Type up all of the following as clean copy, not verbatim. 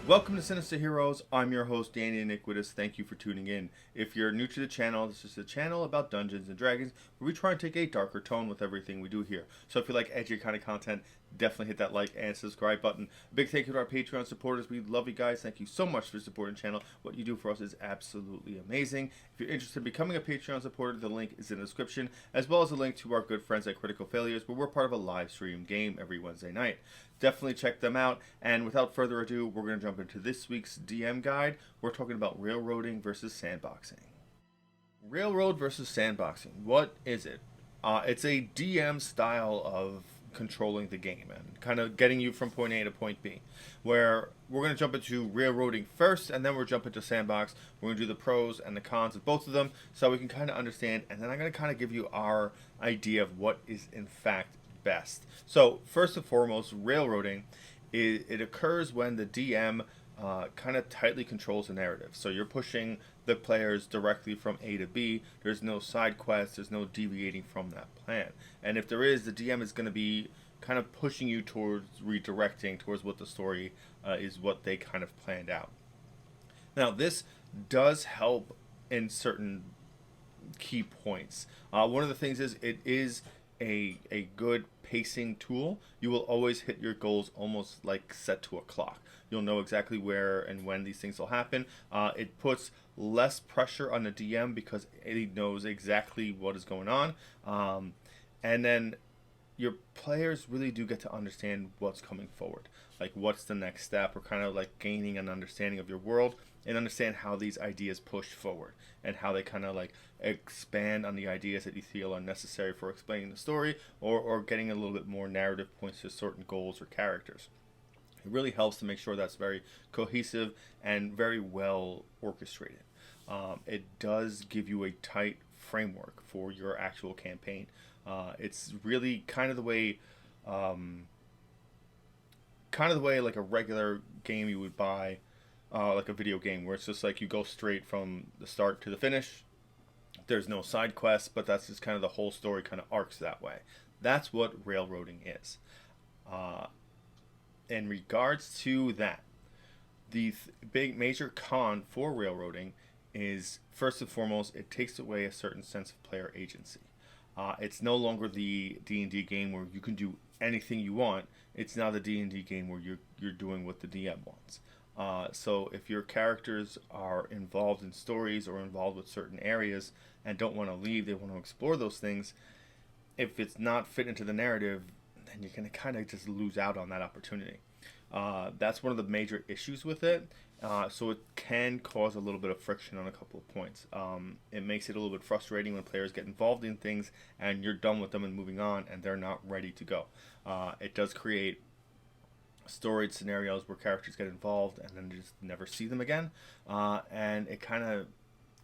Welcome to Sinister Heroes. I'm your host, Danny Iniquitous. Thank you for tuning in. If you're new to the channel, this is a channel about Dungeons and Dragons where we try and take a darker tone with everything we do here. So if you like edgy kind of content, definitely hit that like and subscribe button. A big thank you to our Patreon supporters. We love you guys. Thank you so much for supporting the channel. What you do for us is absolutely amazing. If you're interested in becoming a Patreon supporter, the link is in the description, as well as a link to our good friends at Critical Failures, where we're part of a live stream game every Wednesday night. Definitely check them out. And without further ado, we're going to jump into this week's DM guide. We're talking about railroading versus sandboxing. Railroad versus sandboxing. What is it? It's a DM style of controlling the game and kind of getting you from point A to point B, where we're going to jump into railroading first, and then we're jumping to sandbox. We're going to do the pros and the cons of both of them so we can kind of understand, and then I'm going to kind of give you our idea of what is in fact best. So first and foremost, railroading, it occurs when the DM kind of tightly controls the narrative. So you're pushing the players directly from A to B. There's no side quests. There's no deviating from that plan. And if there is, the DM is going to be kind of pushing you towards redirecting towards what the story is, what they kind of planned out. Now, this does help in certain key points. One of the things is it is a good pacing tool. You will always hit your goals almost like set to a clock. You'll know exactly where and when these things will happen. It puts less pressure on the DM because he knows exactly what is going on. And then your players really do get to understand what's coming forward. Like what's the next step, or kind of like gaining an understanding of your world and understand how these ideas push forward and how they kind of like expand on the ideas that you feel are necessary for explaining the story, or getting a little bit more narrative points to certain goals or characters. It really helps to make sure that's very cohesive and very well orchestrated. It does give you a tight framework for your actual campaign. It's really kind of the way like a regular game you would buy, like a video game, where it's just like you go straight from the start to the finish. There's no side quests, but that's just kind of the whole story kind of arcs that way. That's what railroading is. In regards to that, the big major con for railroading is, first and foremost, it takes away a certain sense of player agency. It's no longer the D&D game where you can do anything you want. It's now the D&D game where you're doing what the DM wants. So if your characters are involved in stories or involved with certain areas and don't want to leave, they want to explore those things, if it's not fit into the narrative, then you're going to kind of just lose out on that opportunity. That's one of the major issues with it. So it can cause a little bit of friction on a couple of points. It makes it a little bit frustrating when players get involved in things and you're done with them and moving on and they're not ready to go. It does create storied scenarios where characters get involved and then just never see them again. And it kind of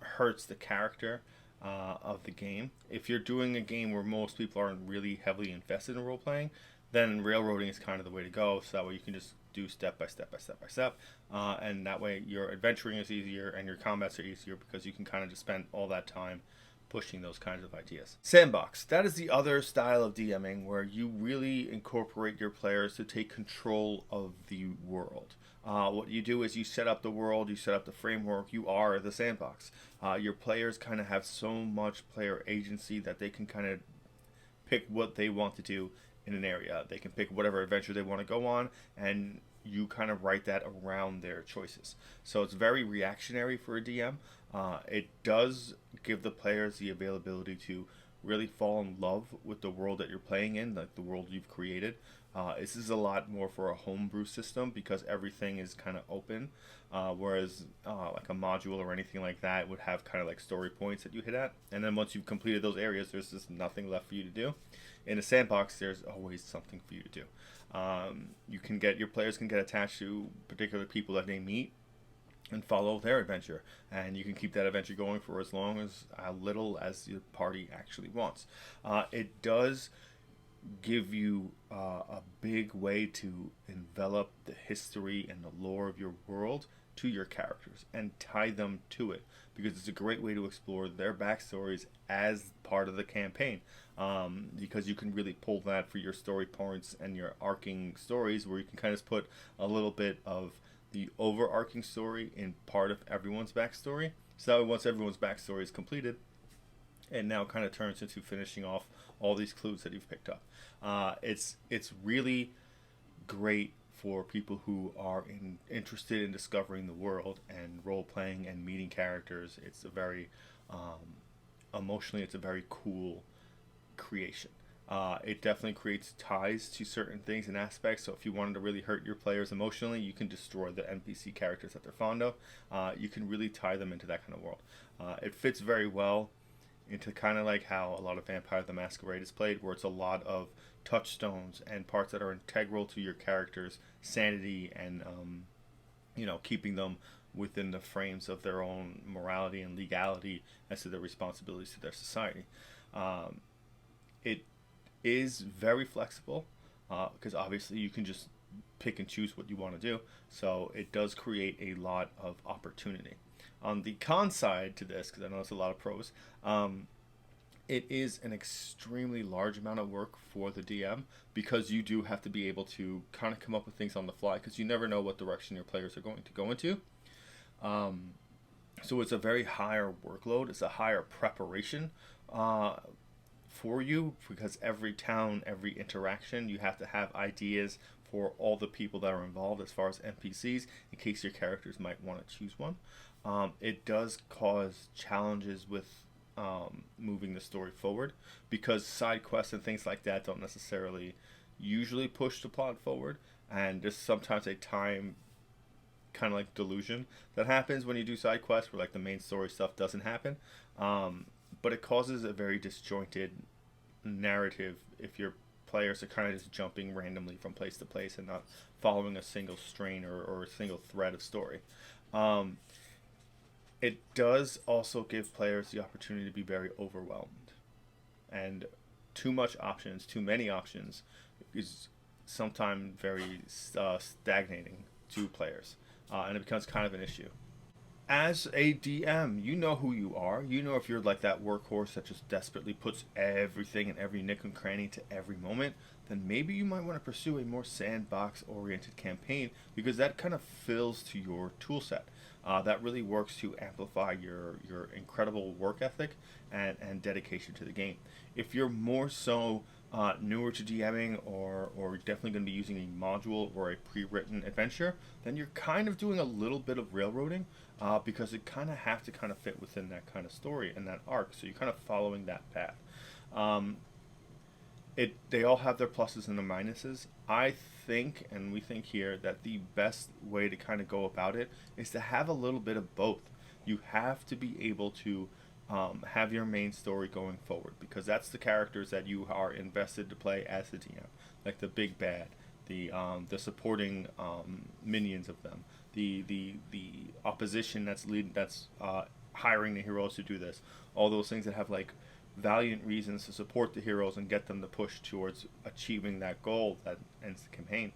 hurts the character of the game. If you're doing a game where most people aren't really heavily invested in role-playing, then railroading is kind of the way to go, so that way you can just do step by step by step by step, and that way your adventuring is easier and your combats are easier because you can kind of just spend all that time pushing those kinds of ideas. Sandbox, that is the other style of DMing where you really incorporate your players to take control of the world. What you do is you set up the world, you set up the framework, you are the sandbox. Your players kind of have so much player agency that they can kind of pick what they want to do in an area. They can pick whatever adventure they want to go on, and you kind of write that around their choices. So it's very reactionary for a DM. It does give the players the availability to really fall in love with the world that you're playing in, like the world you've created. This is a lot more for a homebrew system because everything is kind of open, whereas like a module or anything like that would have kind of like story points that you hit at, and then once you've completed those areas, there's just nothing left for you to do. In a sandbox, there's always something for you to do. Your players can get attached to particular people that they meet and follow their adventure, and you can keep that adventure going for as long as little as the party actually wants. It does give you a big way to envelop the history and the lore of your world to your characters and tie them to it, because it's a great way to explore their backstories as part of the campaign, because you can really pull that for your story points and your arcing stories, where you can kind of put a little bit of the overarching story in part of everyone's backstory. So that way, once everyone's backstory is completed, it now kind of turns into finishing off all these clues that you've picked up. It's really great for people who are interested in discovering the world and role playing and meeting characters. It's a very emotionally, it's a very cool creation. It definitely creates ties to certain things and aspects. So if you wanted to really hurt your players emotionally, you can destroy the NPC characters that they're fond of. You can really tie them into that kind of world. It fits very well into kind of like how a lot of Vampire the Masquerade is played, where it's a lot of touchstones and parts that are integral to your character's sanity and keeping them within the frames of their own morality and legality as to their responsibilities to their society. It is very flexible because obviously you can just pick and choose what you want to do, so it does create a lot of opportunity. On the con side to this, because I know it's a lot of pros, it is an extremely large amount of work for the DM, because you do have to be able to kind of come up with things on the fly, because you never know what direction your players are going to go into. So it's a very higher workload. It's a higher preparation for you, because every town, every interaction, you have to have ideas for all the people that are involved as far as NPCs, in case your characters might want to choose one. It does cause challenges with moving the story forward, because side quests and things like that don't necessarily usually push the plot forward, and there's sometimes a time kind of like delusion that happens when you do side quests where like the main story stuff doesn't happen, but it causes a very disjointed narrative if your players are kind of just jumping randomly from place to place and not following a single strain or a single thread of story. It does also give players the opportunity to be very overwhelmed, and too much options, too many options, is sometimes very stagnating to players, and it becomes kind of an issue. As a DM, you know who you are. You know if you're like that workhorse that just desperately puts everything in every nick and cranny to every moment, then maybe you might want to pursue a more sandbox-oriented campaign, because that kind of fills to your tool set. That really works to amplify your incredible work ethic and dedication to the game. If you're more so newer to DMing, or definitely going to be using a module or a pre-written adventure, then you're kind of doing a little bit of railroading, because it kind of have to kind of fit within that kind of story and that arc. So you're kind of following that path. They all have their pluses and their minuses. I think, and we think here, that the best way to kind of go about it is to have a little bit of both. You have to be able to have your main story going forward, because that's the characters that you are invested to play as the DM, like the big bad, the supporting minions of them, the opposition that's hiring the heroes to do this, all those things that have like valiant reasons to support the heroes and get them to push towards achieving that goal that ends the campaign.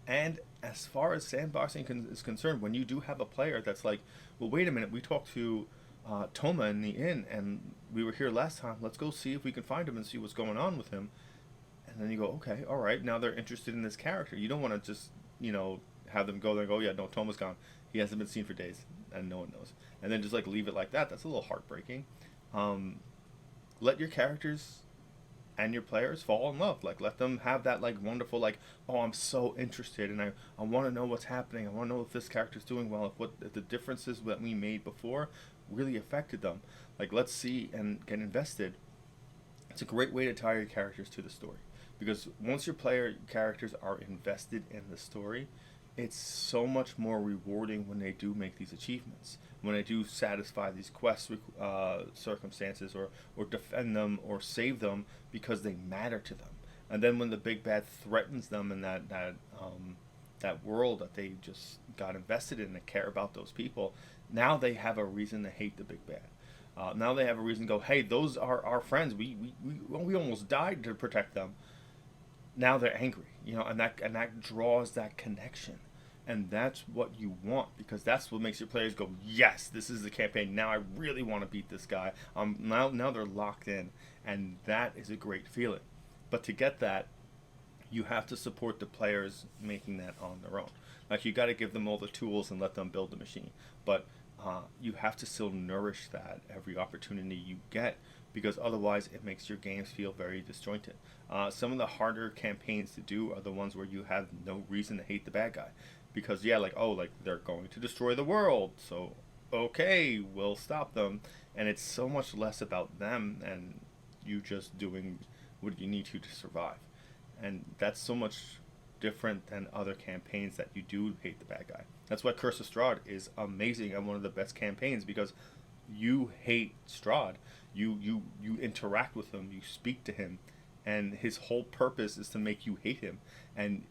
And as far as sandboxing is concerned, when you do have a player that's like, well, wait a minute, we talked to Toma in the inn, and we were here last time, let's go see if we can find him and see what's going on with him. And then you go, okay, all right, now they're interested in this character. You don't want to just, have them go there and go, yeah, no, Toma's gone. He hasn't been seen for days, and no one knows. And then just like leave it like that. That's a little heartbreaking. Let your characters and your players fall in love. Like, let them have that like wonderful, like, oh, I'm so interested, and I want to know what's happening. I want to know if this character's doing well, if the differences that we made before really affected them. Like, let's see and get invested. It's a great way to tie your characters to the story, because once your player characters are invested in the story, it's so much more rewarding when they do make these achievements, when they do satisfy these quest circumstances, or defend them or save them because they matter to them. And then when the big bad threatens them in that world that they just got invested in and care about those people, now they have a reason to hate the big bad. Now they have a reason to go, hey, those are our friends. We almost died to protect them. Now they're angry, and that draws that connection. And that's what you want, because that's what makes your players go, yes, this is the campaign. Now I really want to beat this guy. Now they're locked in, and that is a great feeling. But to get that, you have to support the players making that on their own. Like, you got to give them all the tools and let them build the machine, but you have to still nourish that every opportunity you get, because otherwise it makes your games feel very disjointed. Some of the harder campaigns to do are the ones where you have no reason to hate the bad guy, because yeah, like, oh, like, they're going to destroy the world, so okay, we'll stop them, and it's so much less about them and you just doing what you need to survive. And that's so much different than other campaigns that you do hate the bad guy. That's why Curse of Strahd is amazing and one of the best campaigns, because you hate Strahd. You interact with him, you speak to him, and his whole purpose is to make you hate him, and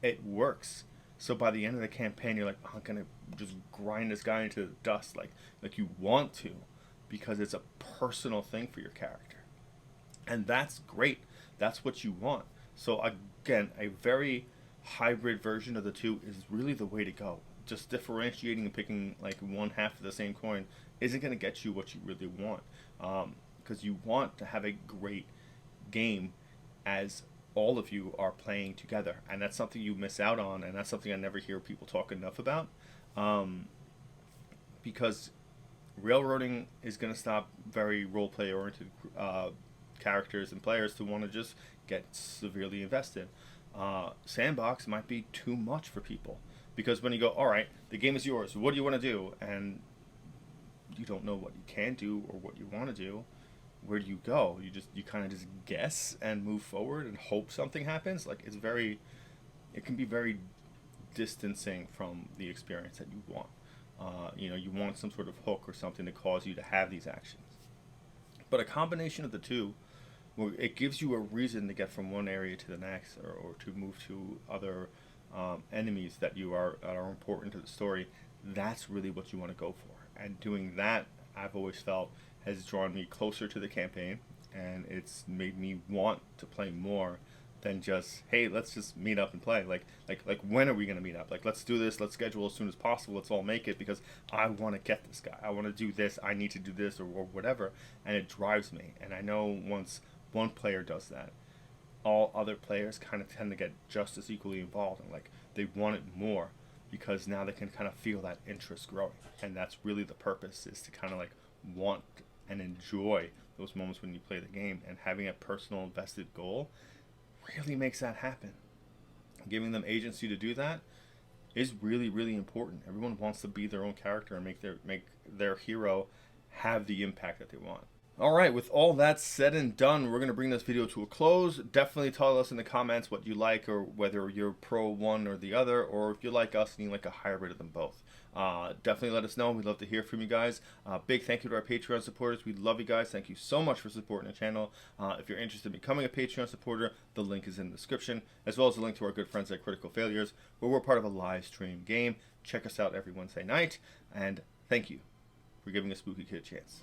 it works. So by the end of the campaign, you're like, oh, I'm gonna just grind this guy into the dust, like you want to, because it's a personal thing for your character, and that's great. That's what you want. So again, a very hybrid version of the two is really the way to go. Just differentiating and picking like one half of the same coin isn't going to get you what you really want, because you want to have a great game as all of you are playing together, and that's something you miss out on, and that's something I never hear people talk enough about, because railroading is going to stop very roleplay oriented characters and players to want to just get severely invested. Sandbox might be too much for people, because when you go, all right, the game is yours, what do you want to do, and you don't know what you can do or what you want to do, where do you go? You kind of just guess and move forward and hope something happens. Like, it can be very distancing from the experience that you want. You want some sort of hook or something to cause you to have these actions. But a combination of the two, where it gives you a reason to get from one area to the next, or to move to other enemies that are important to the story, that's really what you want to go for. And doing that, I've always felt, has drawn me closer to the campaign, and it's made me want to play more than just, hey, let's just meet up and play. Like when are we going to meet up? Like, let's do this, let's schedule as soon as possible, let's all make it, because I want to get this guy, I want to do this, I need to do this, or whatever, and it drives me. And I know once one player does that, all other players kind of tend to get just as equally involved, and like, they want it more, because now they can kind of feel that interest growing. And that's really the purpose, is to kind of like want and enjoy those moments when you play the game, and having a personal invested goal really makes that happen. Giving them agency to do that is really, really important. Everyone wants to be their own character and make their hero have the impact that they want. Alright, with all that said and done, we're going to bring this video to a close. Definitely tell us in the comments what you like, or whether you're pro one or the other, or if you like us and you like a hybrid of them both. Definitely let us know. We'd love to hear from you guys. Big thank you to our Patreon supporters. We love you guys. Thank you so much for supporting the channel. If you're interested in becoming a Patreon supporter, the link is in the description, as well as a link to our good friends at Critical Failures, where we're part of a live stream game. Check us out every Wednesday night, and thank you for giving a Spooky Kid a chance.